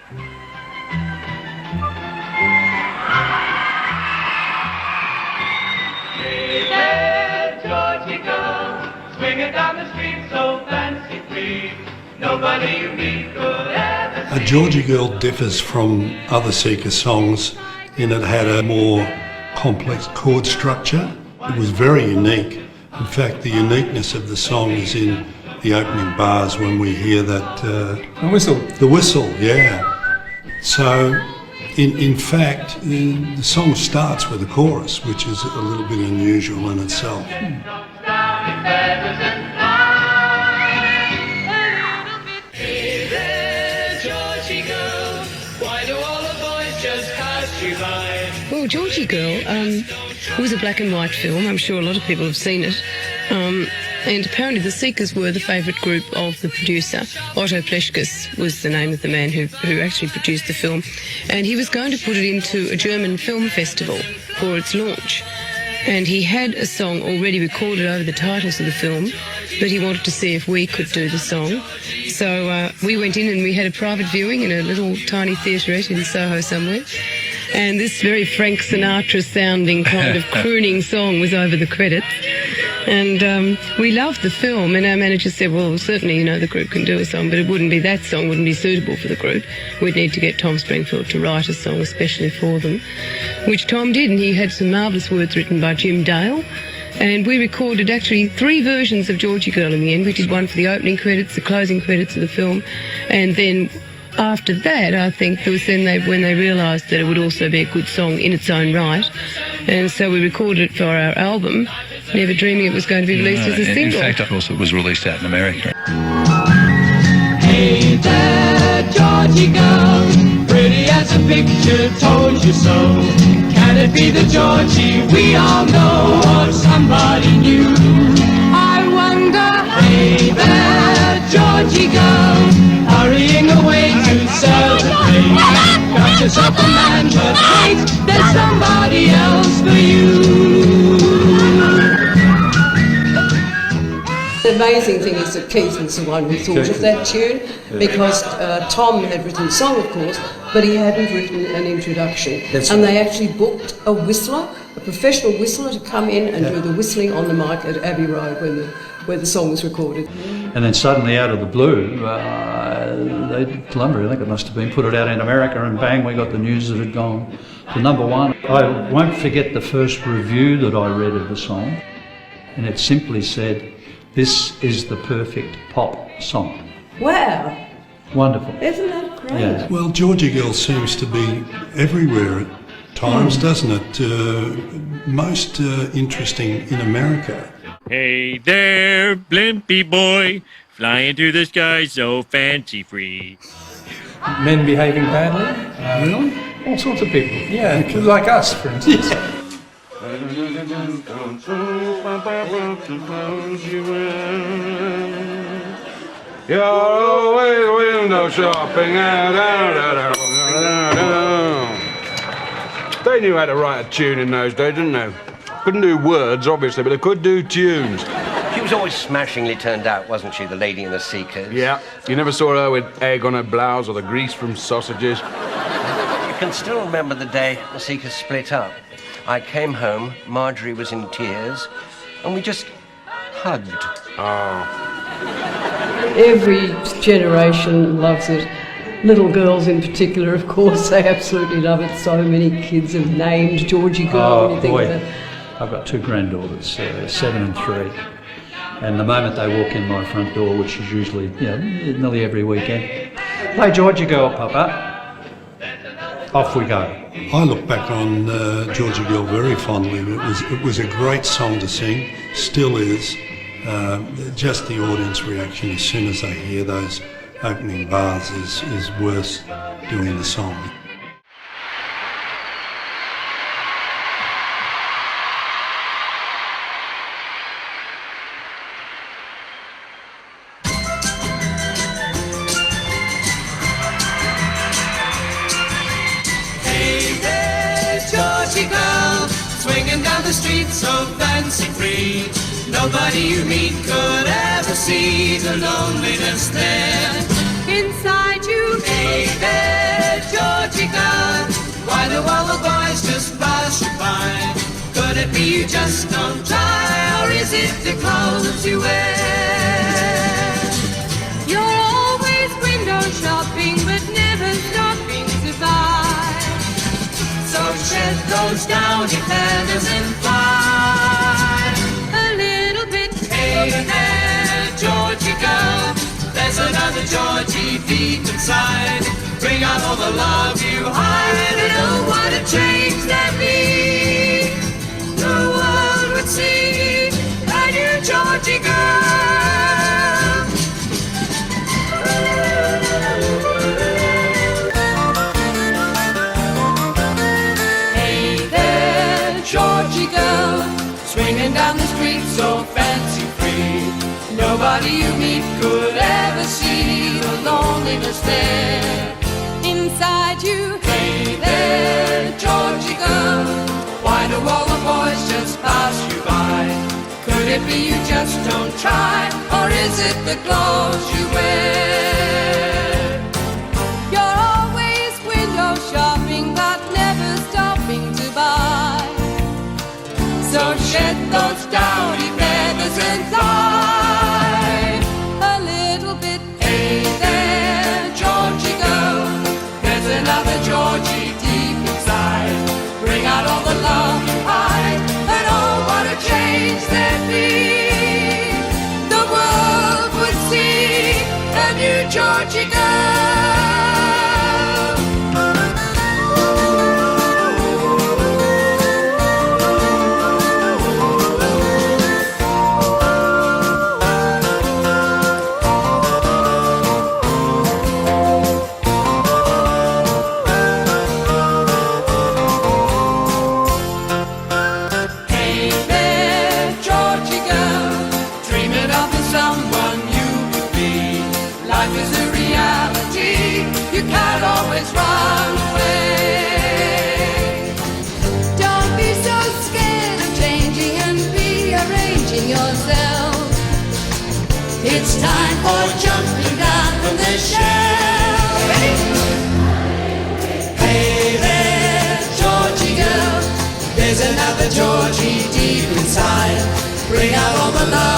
Hey there, Georgy Girl, swinging down the street so fancy-free. Nobody you meet could ever see. Georgy Girl differs from other Seeker songs in it had a more complex chord structure. It was very unique. In fact, the uniqueness of the song is in the opening bars when we hear that... the whistle. The whistle, yeah. So, in fact, the song starts with a chorus, which is a little bit unusual in itself. Hey there, Georgy Girl, why do all the boys just pass you by? Well, Georgy Girl was a black and white film. I'm sure a lot of people have seen it. And apparently the Seekers were the favourite group of the producer. Otto Pleškes was the name of the man who actually produced the film. And he was going to put it into a German film festival for its launch. And he had a song already recorded over the titles of the film, but he wanted to see if we could do the song. So we went in and we had a private viewing in a little tiny theaterette in Soho somewhere. And this very Frank Sinatra-sounding kind of crooning song was over the credits. And we loved the film, and our manager said, well, certainly, the group can do a song, but it wouldn't be that song, wouldn't be suitable for the group. We'd need to get Tom Springfield to write a song especially for them, which Tom did, and he had some marvellous words written by Jim Dale. And we recorded actually 3 versions of Georgy Girl in the end. We did one for the opening credits, the closing credits of the film, and then after that, I think, it was then when they realised that it would also be a good song in its own right. And so we recorded it for our album, never dreaming it was going to be released as a single. In fact, of course, it was released out in America. Hey there, Georgy Girl, pretty as a picture told you so. Can it be the Georgie we all know, or somebody new? I wonder. Hey there, Georgy Girl, hurrying away to celebrate. Got yourself a man, but wait, there's somebody else for you. The amazing thing is that Keith was the one who thought of that tune, because Tom had written the song, of course, but he hadn't written an introduction. And they actually booked a whistler, a professional whistler, to come in and do the whistling on the mic at Abbey Road where the song was recorded. And then suddenly, out of the blue, Columbia, I think it must have been, put it out in America, and bang, we got the news that it had gone to #1. I won't forget the first review that I read of the song, and it simply said, "This is the perfect pop song." Wow! Wonderful. Isn't that great? Yeah. Well, Georgy Girl seems to be everywhere at times, doesn't it? Most interesting in America. Hey there, blimpy boy, flying through the sky so fancy-free. Men behaving badly. Really? All sorts of people. Yeah, like us, for instance. You're always window shopping. They knew how to write a tune in those days, didn't they? Couldn't do words, obviously, but they could do tunes. She was always smashingly turned out, wasn't she, the lady in the Seekers? Yeah, you never saw her with egg on her blouse or the grease from sausages. You can still remember the day the Seekers split up. I came home, Marjorie was in tears, and we just hugged. Oh. Every generation loves it. Little girls in particular, of course, they absolutely love it. So many kids have named Georgy Girl. When you think of that. I've got 2 granddaughters, 7 and 3. And the moment they walk in my front door, which is usually, nearly every weekend, "Play Georgy Girl, Papa." Off we go. I look back on Georgy Girl very fondly. It was a great song to sing, still is. Just the audience reaction as soon as they hear those opening bars is worth doing the song. Georgy Girl, swinging down the street so fancy-free. Nobody you meet could ever see the loneliness there inside you. Hey there, be you just don't try, or is it the clothes you wear? You're always window shopping, but never stopping to buy. So shed those downy feathers and fly a little bit. Hey there, Georgy girl, there's another Georgie deep inside. Bring out all the love you hide, and oh, what a change that be. The world would see a new Georgy girl. Hey there, Georgy girl, swinging down the street so fancy free. Nobody you meet could ever see the loneliness there inside you. Hey there, Georgy girl, why do all the boys just pass you by? Could it be you just don't try, or is it the clothes you wear? You're always window shopping, but never stopping to buy. So shed those downy feathers and fly a little bit. Hey there, Georgy girl, there's another Georgie deep inside. Bring out all the love you hide, and oh, what a change there'd be. The world would see a new Georgy girl. Someone you could be. Life is a reality, you can't always run away. Don't be so scared of changing and rearranging yourself. It's time for jumping down from the shelf. Hey there, Georgy girl, there's another Georgie deep inside. Bring out all the love